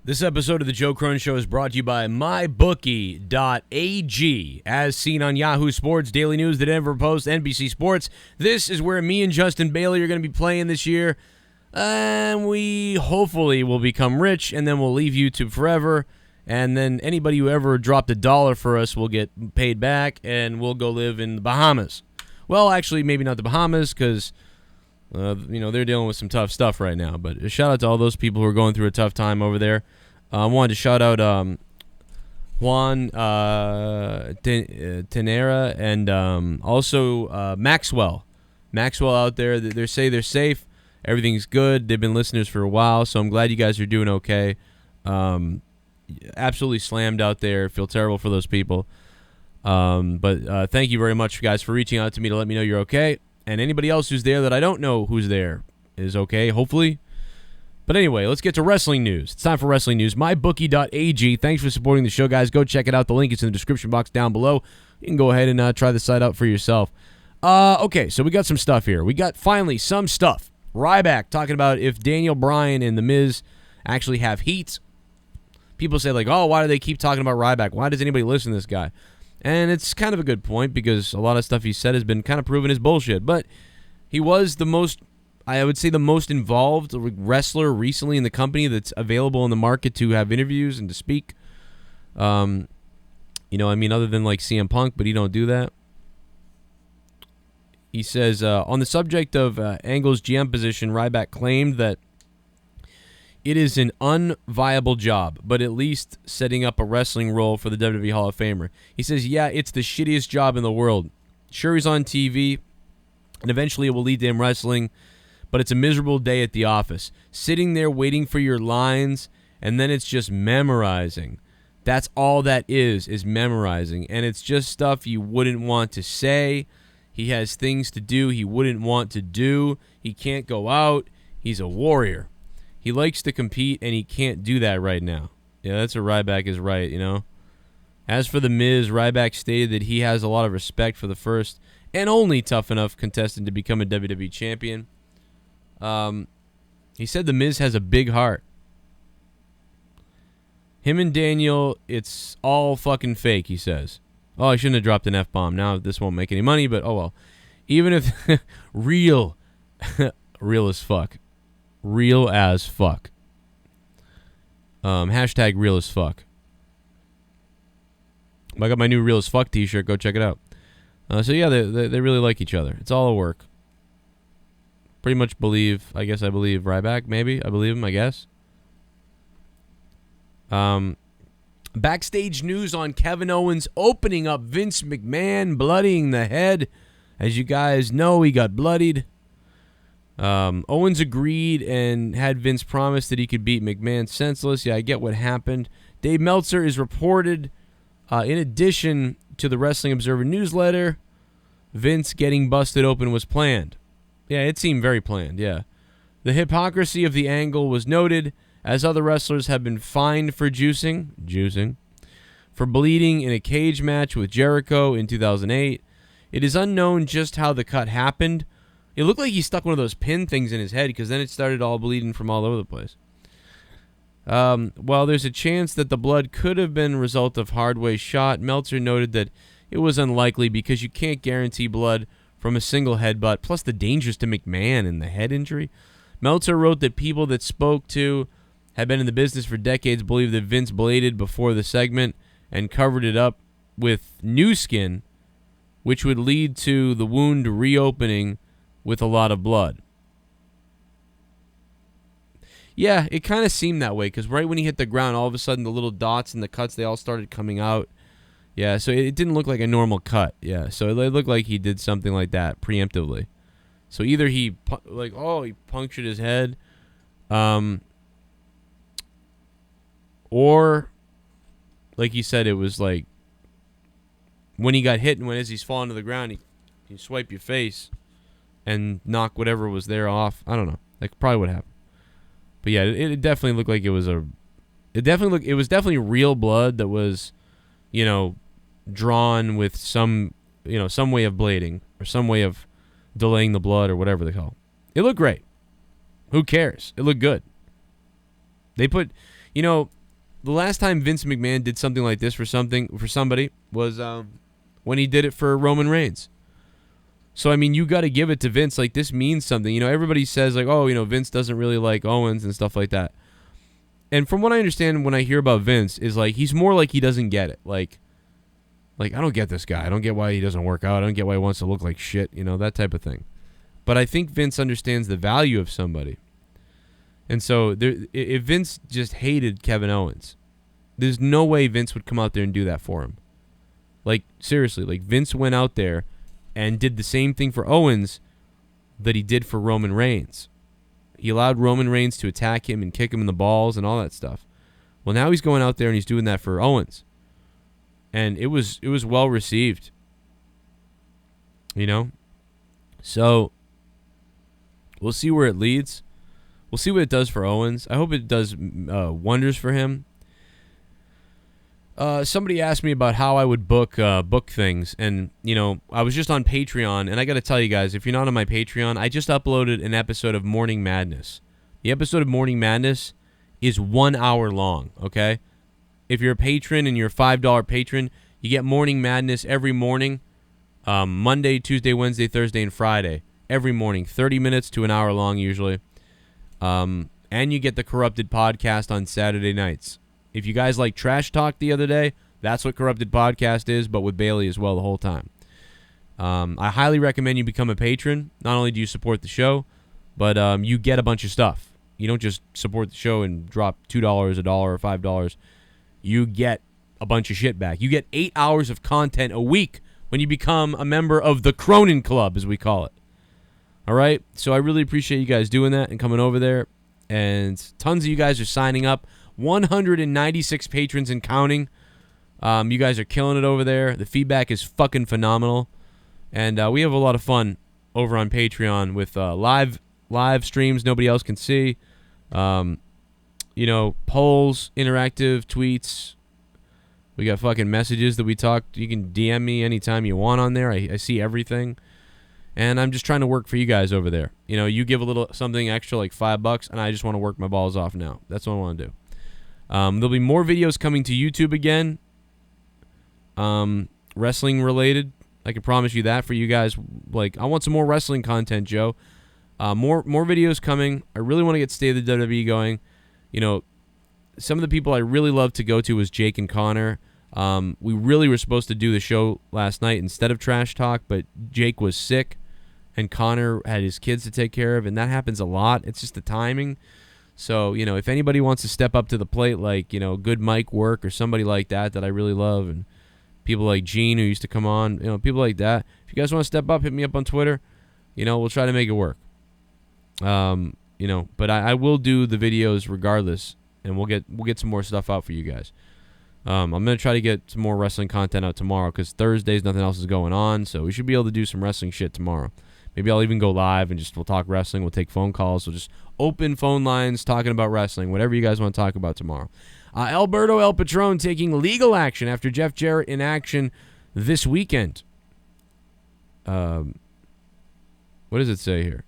This episode of the Joe Cronin Show is brought to you by MyBookie.ag. As seen on Yahoo Sports, Daily News, The Denver Post, NBC Sports, this is where me and Justin Bailey are going to be playing this year. And we hopefully will become rich, and then we'll leave YouTube forever. And then anybody who ever dropped $1 for us will get paid back, and we'll go live in the Bahamas. Well, actually, maybe not the Bahamas, because they're dealing with some tough stuff right now. But a shout out to all those people who are going through a tough time over there. I wanted to shout out Juan Tenera and also Maxwell. Maxwell out there, they say they're safe. Everything's good. They've been listeners for a while, so I'm glad you guys are doing okay. Absolutely slammed out there. Feel terrible for those people. But thank you very much, guys, for reaching out to me to let me know you're okay. And anybody else who's there that I don't know who's there is okay, hopefully. But anyway, let's get to wrestling news. It's time for wrestling news. MyBookie.ag. Thanks for supporting the show, guys. Go check it out. The link is in the description box down below. You can go ahead and try the site out for yourself. Okay, so we got some stuff here. We got finally some stuff. Ryback talking about if Daniel Bryan and The Miz actually have heat. People say, like, oh, why do they keep talking about Ryback? Why does anybody listen to this guy? And it's kind of a good point because a lot of stuff he said has been kind of proven as bullshit. But he was the most, I would say, the most involved wrestler recently in the company that's available in the market to have interviews and to speak. Other than like CM Punk, but he don't do that. He says, on the subject of Angle's GM position, Ryback claimed that it is an unviable job, but at least setting up a wrestling role for the WWE Hall of Famer. He says, yeah, it's the shittiest job in the world. Sure, he's on TV, and eventually it will lead to him wrestling, but it's a miserable day at the office. Sitting there waiting for your lines, and then it's just memorizing. That's all that is memorizing, and it's just stuff you wouldn't want to say. He has things to do he wouldn't want to do. He can't go out. He's a warrior. He likes to compete, and he can't do that right now. Yeah, that's what Ryback is right, As for The Miz, Ryback stated that he has a lot of respect for the first and only tough enough contestant to become a WWE champion. He said The Miz has a big heart. Him and Daniel, it's all fucking fake, he says. Oh, I shouldn't have dropped an F-bomb. Now this won't make any money, but oh well. Even if real as fuck. Real as fuck. Hashtag real as fuck. I got my new real as fuck t-shirt. Go check it out. So yeah, they really like each other. It's all a work. Pretty much I believe Ryback, maybe. I believe him, I guess. Backstage news on Kevin Owens opening up Vince McMahon, bloodying the head. As you guys know, he got bloodied. Owens agreed and had Vince promise that he could beat McMahon senseless. Yeah, I get what happened. Dave Meltzer is reported, in addition to the Wrestling Observer newsletter, Vince getting busted open was planned. Yeah, it seemed very planned, yeah. The hypocrisy of the angle was noted, as other wrestlers have been fined for juicing, for bleeding in a cage match with Jericho in 2008. It is unknown just how the cut happened. It looked like he stuck one of those pin things in his head because then it started all bleeding from all over the place. While there's a chance that the blood could have been a result of hard-way shot, Meltzer noted that it was unlikely because you can't guarantee blood from a single headbutt, plus the dangers to McMahon and the head injury. Meltzer wrote that people that spoke to had been in the business for decades believe that Vince bladed before the segment and covered it up with new skin, which would lead to the wound reopening with a lot of blood. Yeah, it kind of seemed that way because right when he hit the ground, all of a sudden the little dots and the cuts, they all started coming out. Yeah, so it didn't look like a normal cut. Yeah, so it looked like he did something like that preemptively. So either he punctured his head, or like he said, it was like when he got hit and as he's falling to the ground, you swipe your face and knock whatever was there off. I don't know. That's probably what happened. But yeah, it definitely looked like it was definitely real blood that was, drawn with some way of blading or some way of delaying the blood or whatever they call it. It looked great. Who cares? It looked good. You know, the last time Vince McMahon did something like this for somebody was when he did it for Roman Reigns. So, I mean, you got to give it to Vince. Like, this means something. You know, everybody says, like, oh, you know, Vince doesn't really like Owens and stuff like that. And from what I understand when I hear about Vince is, like, he's more like he doesn't get it. Like, I don't get this guy. I don't get why he doesn't work out. I don't get why he wants to look like shit, you know, that type of thing. But I think Vince understands the value of somebody. And so if Vince just hated Kevin Owens, there's no way Vince would come out there and do that for him. Like, seriously, like, Vince went out there and did the same thing for Owens that he did for Roman Reigns. He allowed Roman Reigns to attack him and kick him in the balls and all that stuff. Well, now he's going out there and he's doing that for Owens. And it was well received. You know? So, we'll see where it leads. We'll see what it does for Owens. I hope it does wonders for him. Somebody asked me about how I would book things, and you know, I was just on Patreon, and I got to tell you guys, if you're not on my Patreon, I just uploaded an episode of Morning Madness. The episode of Morning Madness is 1 hour long. Okay, if you're a patron and you're a $5 patron, you get Morning Madness every morning, Monday, Tuesday, Wednesday, Thursday, and Friday. Every morning, 30 minutes to an hour long usually. And you get the Corrupted podcast on Saturday nights. If you guys like Trash Talk the other day, that's what Corrupted Podcast is, but with Bailey as well the whole time. I highly recommend you become a patron. Not only do you support the show, but you get a bunch of stuff. You don't just support the show and drop $2, $1, or $5. You get a bunch of shit back. You get 8 hours of content a week when you become a member of the Cronin Club, as we call it. All right? So I really appreciate you guys doing that and coming over there. And tons of you guys are signing up. 196 patrons and counting. You guys are killing it over there. The feedback is fucking phenomenal. And we have a lot of fun over on Patreon with live streams nobody else can see. You know, polls, interactive tweets. We got fucking messages that we talk. You can DM me anytime you want on there. I see everything. And I'm just trying to work for you guys over there. You know, you give a little something extra like $5, and I just want to work my balls off now. That's what I want to do. There'll be more videos coming to YouTube again. Wrestling related. I can promise you that for you guys. Like, I want some more wrestling content, Joe. More videos coming. I really want to get State of the WWE going. You know, some of the people I really love to go to was Jake and Connor. We really were supposed to do the show last night instead of Trash Talk, but Jake was sick, and Connor had his kids to take care of, and that happens a lot. It's just the timing. So, you know, if anybody wants to step up to the plate, like, you know, good mic work or somebody like that I really love, and people like Gene who used to come on, you know, people like that. If you guys want to step up, hit me up on Twitter. You know, we'll try to make it work. You know, but I will do the videos regardless, and we'll get some more stuff out for you guys. I'm going to try to get some more wrestling content out tomorrow because Thursdays nothing else is going on, so we should be able to do some wrestling shit tomorrow. Maybe I'll even go live and we'll talk wrestling. We'll take phone calls. We'll just open phone lines talking about wrestling, whatever you guys want to talk about tomorrow. Alberto El Patron taking legal action after Jeff Jarrett in action this weekend. What does it say here?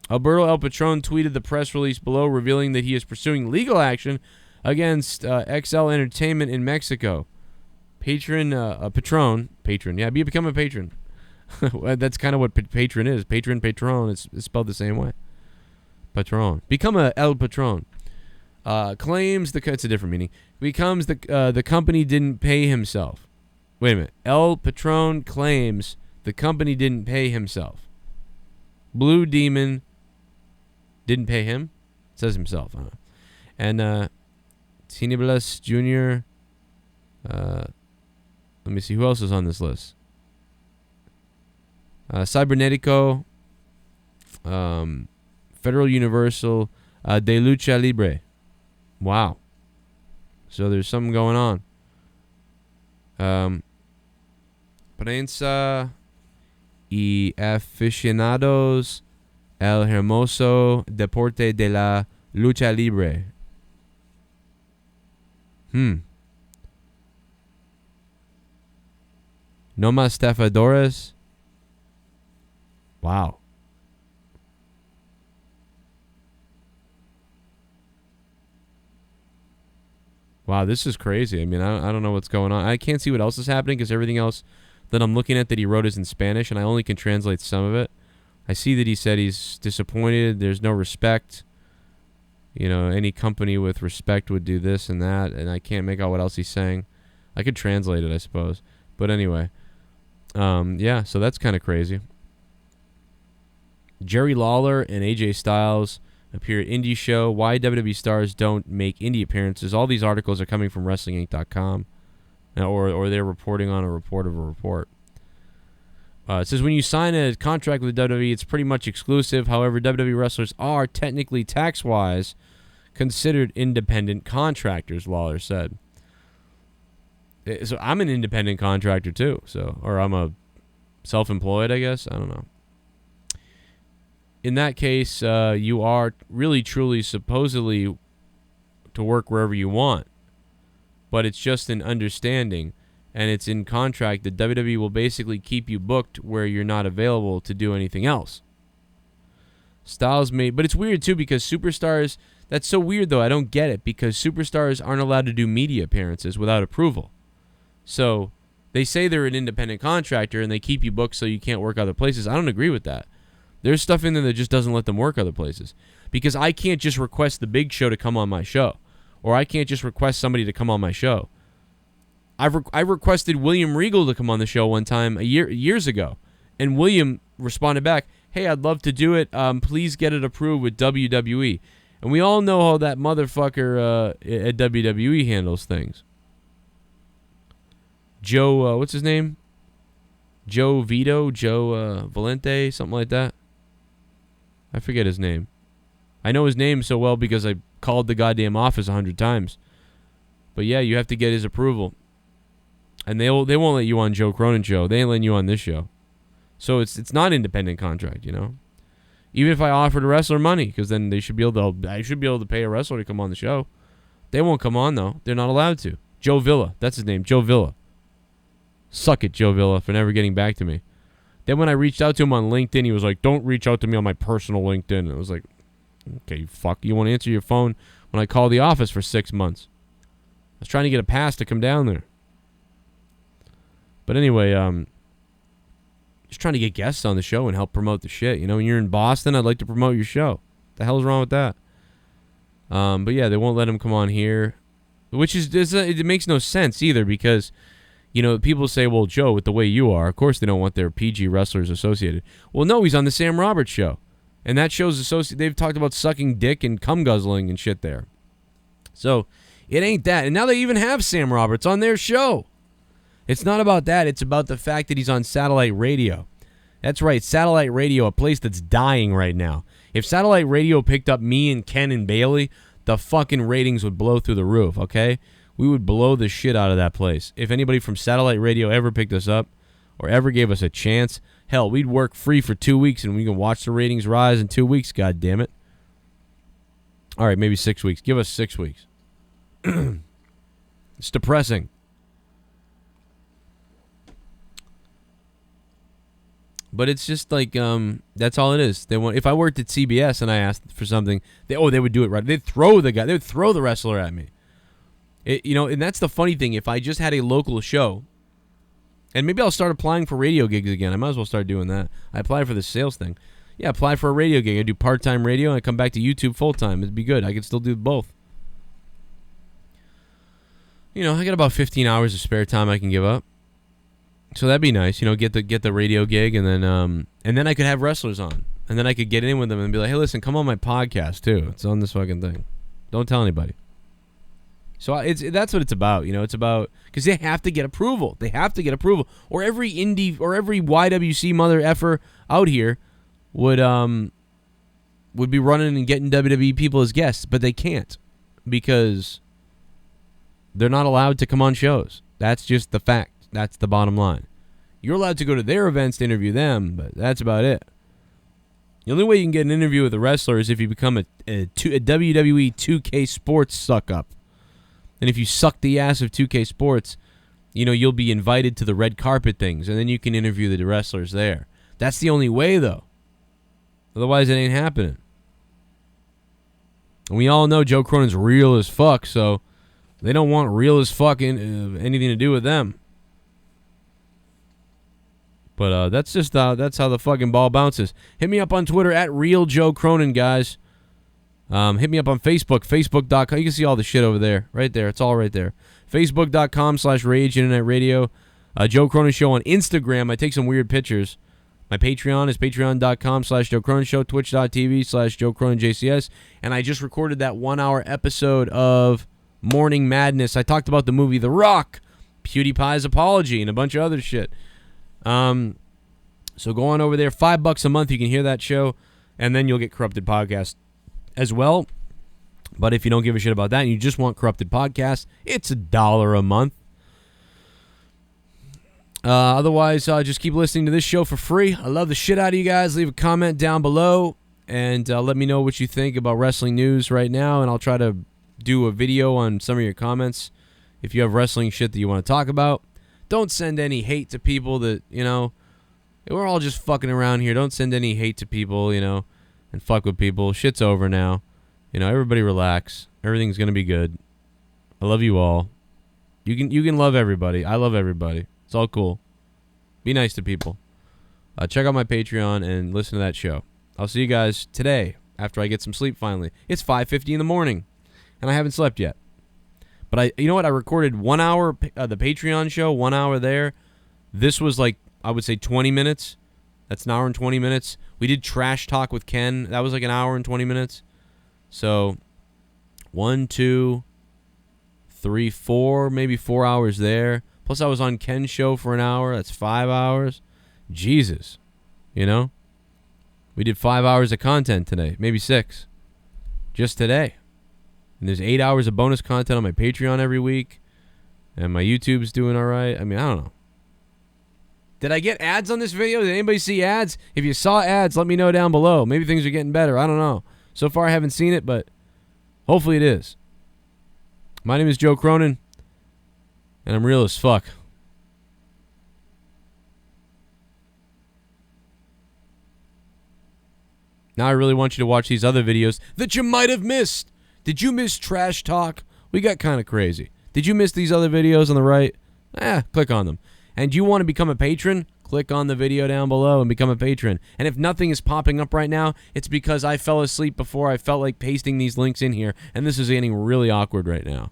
Alberto El Patron tweeted the press release below, revealing that he is pursuing legal action against XL Entertainment in Mexico. Patron. Yeah, become a patron. That's kind of what patron is. Patron. It's spelled the same way. Patron. Become a El Patron. Claims it's a different meaning. Becomes the company didn't pay himself. Wait a minute. El Patron claims the company didn't pay himself. Blue Demon didn't pay him. It says himself. And Tiniblas Jr. Let me see who else is on this list. Cybernetico, Federal Universal, De Lucha Libre. Wow. So there's something going on. Prensa y aficionados el hermoso deporte de la lucha libre. No más estafadores. Wow. Wow, this is crazy. I mean, I don't know what's going on. I can't see what else is happening because everything else that I'm looking at that he wrote is in Spanish, and I only can translate some of it. I see that he said he's disappointed. There's no respect. You know, any company with respect would do this and that, and I can't make out what else he's saying. I could translate it, I suppose. But anyway, yeah, so that's kind of crazy. Jerry Lawler and AJ Styles appear at indie show. Why WWE stars don't make indie appearances. All these articles are coming from WrestlingInc.com, or they're reporting on a report of a report. It says when you sign a contract with WWE, it's pretty much exclusive. However, WWE wrestlers are technically tax-wise considered independent contractors, Lawler said. So I'm an independent contractor too, or I'm a self-employed, I guess. I don't know. In that case, you are really, truly, supposedly to work wherever you want. But it's just an understanding, and it's in contract that WWE will basically keep you booked where you're not available to do anything else. Styles made... But it's weird, too, because superstars... That's so weird, though. I don't get it, because superstars aren't allowed to do media appearances without approval. So they say they're an independent contractor, and they keep you booked so you can't work other places. I don't agree with that. There's stuff in there that just doesn't let them work other places. Because I can't just request the Big Show to come on my show. Or I can't just request somebody to come on my show. I requested William Regal to come on the show one time years ago. And William responded back, hey, I'd love to do it. Please get it approved with WWE. And we all know how that motherfucker at WWE handles things. Joe, what's his name? Joe Valente, something like that. I forget his name. I know his name so well because I called the goddamn office 100 times. But yeah, you have to get his approval. And they won't let you on Joe Cronin Show. They ain't letting you on this show. So it's not independent contract, you know. Even if I offered a wrestler money, because then I should be able to pay a wrestler to come on the show. They won't come on though. They're not allowed to. Joe Villa, that's his name, Joe Villa. Suck it, Joe Villa, for never getting back to me. Then when I reached out to him on LinkedIn, he was like, don't reach out to me on my personal LinkedIn. And I was like, okay, fuck, you won't answer your phone when I call the office for 6 months. I was trying to get a pass to come down there. But anyway, just trying to get guests on the show and help promote the shit. You know, when you're in Boston, I'd like to promote your show. The hell's wrong with that? But yeah, they won't let him come on here, which it makes no sense either because, you know, people say, well, Joe, with the way you are, of course they don't want their PG wrestlers associated. Well, no, he's on the Sam Roberts show. And that show's associated. They've talked about sucking dick and cum guzzling and shit there. So it ain't that. And now they even have Sam Roberts on their show. It's not about that. It's about the fact that he's on satellite radio. That's right, satellite radio, a place that's dying right now. If satellite radio picked up me and Ken and Bailey, the fucking ratings would blow through the roof, okay? We would blow the shit out of that place. If anybody from satellite radio ever picked us up or ever gave us a chance, hell, we'd work free for 2 weeks and we can watch the ratings rise in 2 weeks, God damn it. All right, maybe 6 weeks. Give us 6 weeks. It's depressing. But it's just like that's all it is. They want. If I worked at CBS and I asked for something, they would do it right. They'd throw the wrestler at me. And that's the funny thing. If I just had a local show, and maybe I'll start applying for radio gigs again. I might as well start doing that. I applied for the sales thing. Yeah, apply for a radio gig. I do part-time radio and I come back to YouTube full-time. It'd be good. I could still do both. You know, I got about 15 hours of spare time I can give up. So that'd be nice, you know, get the radio gig and then I could have wrestlers on. And then I could get in with them and be like, hey, listen, come on my podcast too. It's on this fucking thing. Don't tell anybody. So that's what it's about, you know. It's about, because they have to get approval. They have to get approval. Or every indie or every YWC mother effer out here would be running and getting WWE people as guests, but they can't because they're not allowed to come on shows. That's just the fact. That's the bottom line. You're allowed to go to their events to interview them, but that's about it. The only way you can get an interview with a wrestler is if you become a WWE 2K Sports suck-up. And if you suck the ass of 2K Sports, you know, you'll be invited to the red carpet things, and then you can interview the wrestlers there. That's the only way, though. Otherwise, it ain't happening. And we all know Joe Cronin's real as fuck, so They don't want real as fucking anything to do with them. But that's just that's how the fucking ball bounces. Hit me up on Twitter at Real Joe Cronin, guys. Hit me up on Facebook, facebook.com. You can see all the shit over there. Right there. It's all right there. Facebook.com/Rage Internet Radio. Joe Cronin Show on Instagram. I take some weird pictures. My Patreon is patreon.com/Joe Cronin Show, twitch.tv/Joe Cronin JCS. And I just recorded that 1-hour episode of Morning Madness. I talked about the movie The Rock, PewDiePie's apology, and a bunch of other shit. So go on over there. $5 a month. You can hear that show. And then you'll get Corrupted Podcast as well. But if you don't give a shit about that and you just want Corrupted Podcast, it's $1 a month. Otherwise, just keep listening to this show for free. I love the shit out of you guys. Leave a comment down below and let me know what you think about wrestling news right now, and I'll try to do a video on some of your comments if you have wrestling shit that you want to talk about. Don't send any hate to people that, you know, we're all just fucking around here. Don't send any hate to people, you know, and fuck with people. Shit's over now. You know, everybody relax. Everything's going to be good. I love you all. You can love everybody. I love everybody. It's all cool. Be nice to people. Check out my Patreon and listen to that show. I'll see you guys today after I get some sleep finally. It's 5:50 in the morning, and I haven't slept yet. But you know what? I recorded 1 hour, the Patreon show, 1 hour there. This was like, I would say 20 minutes. That's an hour and 20 minutes. We did Trash Talk with Ken. That was like an hour and 20 minutes. So 1, 2, 3, 4, maybe 4 hours there. Plus I was on Ken's show for an hour. That's 5 hours. Jesus. You know? We did 5 hours of content today. Maybe 6. Just today. And there's 8 hours of bonus content on my Patreon every week. And my YouTube's doing all right. I mean, I don't know. Did I get ads on this video? Did anybody see ads? If you saw ads, let me know down below. Maybe things are getting better. I don't know. So far, I haven't seen it, but hopefully it is. My name is Joe Cronin, and I'm real as fuck. Now I really want you to watch these other videos that you might have missed. Did you miss Trash Talk? We got kind of crazy. Did you miss these other videos on the right? Click on them. And you want to become a patron? Click on the video down below and become a patron. And if nothing is popping up right now, it's because I fell asleep before I felt like pasting these links in here, and this is getting really awkward right now.